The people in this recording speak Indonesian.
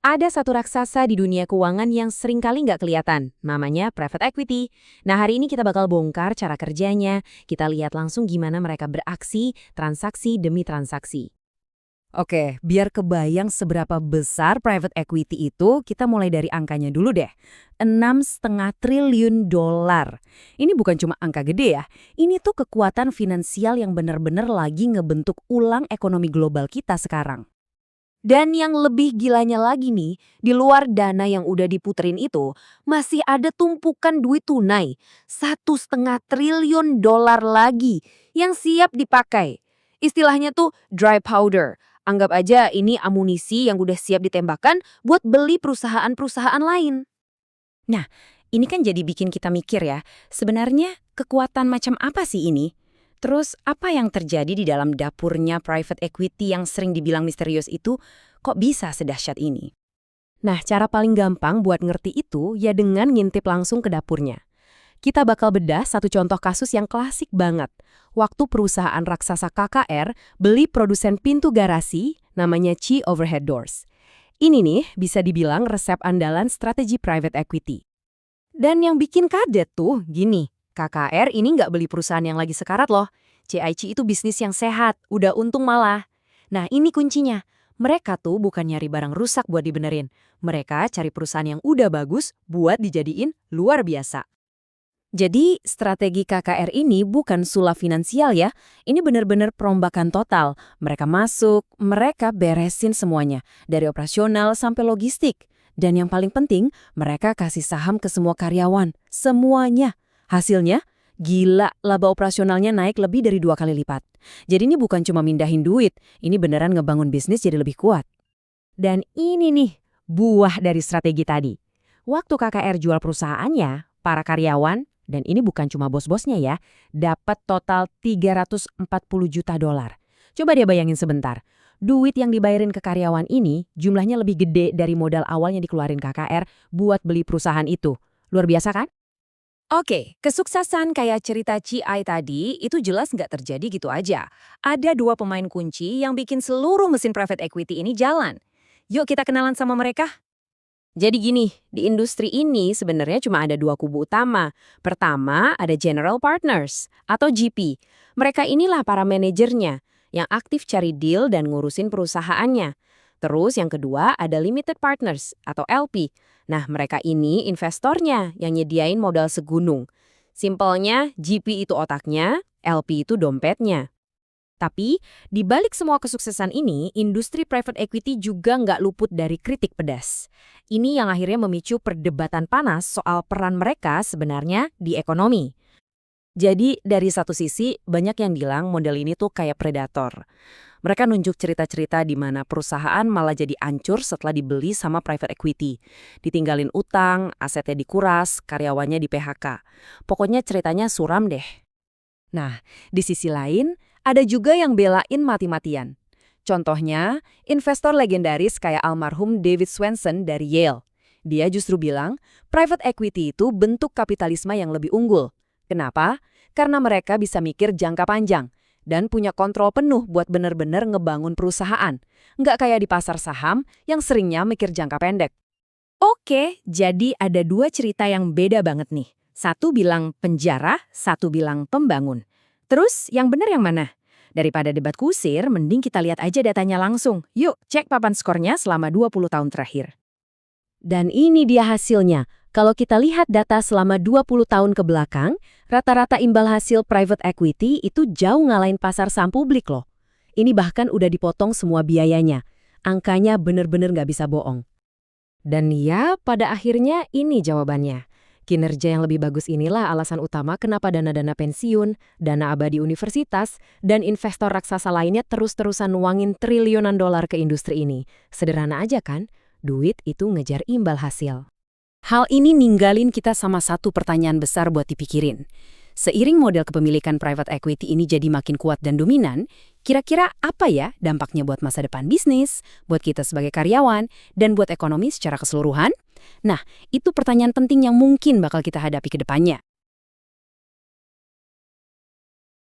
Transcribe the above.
Ada satu raksasa di dunia keuangan yang seringkali nggak kelihatan, namanya private equity. Nah, hari ini kita bakal bongkar cara kerjanya, kita lihat langsung gimana mereka beraksi, transaksi demi transaksi. Oke, biar kebayang seberapa besar private equity itu, kita mulai dari angkanya dulu deh. 6,5 triliun dolar. Ini bukan cuma angka gede ya, ini tuh kekuatan finansial yang benar-benar lagi ngebentuk ulang ekonomi global kita sekarang. Dan yang lebih gilanya lagi nih, di luar dana yang udah diputerin itu, masih ada tumpukan duit tunai, 1,5 triliun dolar lagi yang siap dipakai. Istilahnya tuh dry powder. Anggap aja ini amunisi yang udah siap ditembakkan buat beli perusahaan-perusahaan lain. Nah, ini kan jadi bikin kita mikir ya, sebenarnya kekuatan macam apa sih ini? Terus apa yang terjadi di dalam dapurnya private equity yang sering dibilang misterius itu, kok bisa sedahsyat ini? Nah, cara paling gampang buat ngerti itu ya dengan ngintip langsung ke dapurnya. Kita bakal bedah satu contoh kasus yang klasik banget. Waktu perusahaan raksasa KKR beli produsen pintu garasi namanya Chi Overhead Doors. Ini nih bisa dibilang resep andalan strategi private equity. Dan yang bikin kaget tuh gini, KKR ini nggak beli perusahaan yang lagi sekarat loh. CIC itu bisnis yang sehat, udah untung malah. Nah ini kuncinya, mereka tuh bukan nyari barang rusak buat dibenerin. Mereka cari perusahaan yang udah bagus buat dijadiin luar biasa. Jadi, strategi KKR ini bukan sulap finansial ya, ini benar-benar perombakan total. Mereka masuk, mereka beresin semuanya, dari operasional sampai logistik. Dan yang paling penting, mereka kasih saham ke semua karyawan, semuanya. Hasilnya, gila, laba operasionalnya naik lebih dari 2 kali lipat. Jadi ini bukan cuma mindahin duit, ini beneran ngebangun bisnis jadi lebih kuat. Dan ini nih, buah dari strategi tadi. Waktu KKR jual perusahaannya, para karyawan, dan ini bukan cuma bos-bosnya ya, dapat total 340 juta dolar. Coba dia bayangin sebentar, duit yang dibayarin ke karyawan ini jumlahnya lebih gede dari modal awalnya dikeluarin KKR buat beli perusahaan itu. Luar biasa kan? Oke, kesuksesan kayak cerita CI tadi itu jelas nggak terjadi gitu aja. Ada dua pemain kunci yang bikin seluruh mesin private equity ini jalan. Yuk kita kenalan sama mereka. Jadi gini, di industri ini sebenarnya cuma ada dua kubu utama. Pertama, ada General Partners atau GP. Mereka inilah para manajernya yang aktif cari deal dan ngurusin perusahaannya. Terus yang kedua, ada Limited Partners atau LP. Nah, mereka ini investornya yang nyediain modal segunung. Simpelnya, GP itu otaknya, LP itu dompetnya. Tapi, di balik semua kesuksesan ini, industri private equity juga nggak luput dari kritik pedas. Ini yang akhirnya memicu perdebatan panas soal peran mereka sebenarnya di ekonomi. Jadi, dari satu sisi, banyak yang bilang model ini tuh kayak predator. Mereka nunjuk cerita-cerita di mana perusahaan malah jadi ancur setelah dibeli sama private equity. Ditinggalin utang, asetnya dikuras, karyawannya di PHK. Pokoknya ceritanya suram deh. Nah, di sisi lain, ada juga yang belain mati-matian. Contohnya, investor legendaris kayak almarhum David Swensen dari Yale. Dia justru bilang, private equity itu bentuk kapitalisme yang lebih unggul. Kenapa? Karena mereka bisa mikir jangka panjang dan punya kontrol penuh buat bener-bener ngebangun perusahaan. Nggak kayak di pasar saham yang seringnya mikir jangka pendek. Oke, jadi ada dua cerita yang beda banget nih. Satu bilang penjara, satu bilang pembangun. Terus yang benar yang mana? Daripada debat kusir, mending kita lihat aja datanya langsung. Yuk, cek papan skornya selama 20 tahun terakhir. Dan ini dia hasilnya. Kalau kita lihat data selama 20 tahun ke belakang, rata-rata imbal hasil private equity itu jauh ngalahin pasar saham publik loh. Ini bahkan udah dipotong semua biayanya. Angkanya bener-bener nggak bisa bohong. Dan ya, pada akhirnya ini jawabannya. Kinerja yang lebih bagus inilah alasan utama kenapa dana-dana pensiun, dana abadi universitas, dan investor raksasa lainnya terus-terusan nuangin triliunan dolar ke industri ini. Sederhana aja kan? Duit itu ngejar imbal hasil. Hal ini ninggalin kita sama satu pertanyaan besar buat dipikirin. Seiring model kepemilikan private equity ini jadi makin kuat dan dominan, kira-kira apa ya dampaknya buat masa depan bisnis, buat kita sebagai karyawan, dan buat ekonomi secara keseluruhan? Nah, itu pertanyaan penting yang mungkin bakal kita hadapi ke depannya.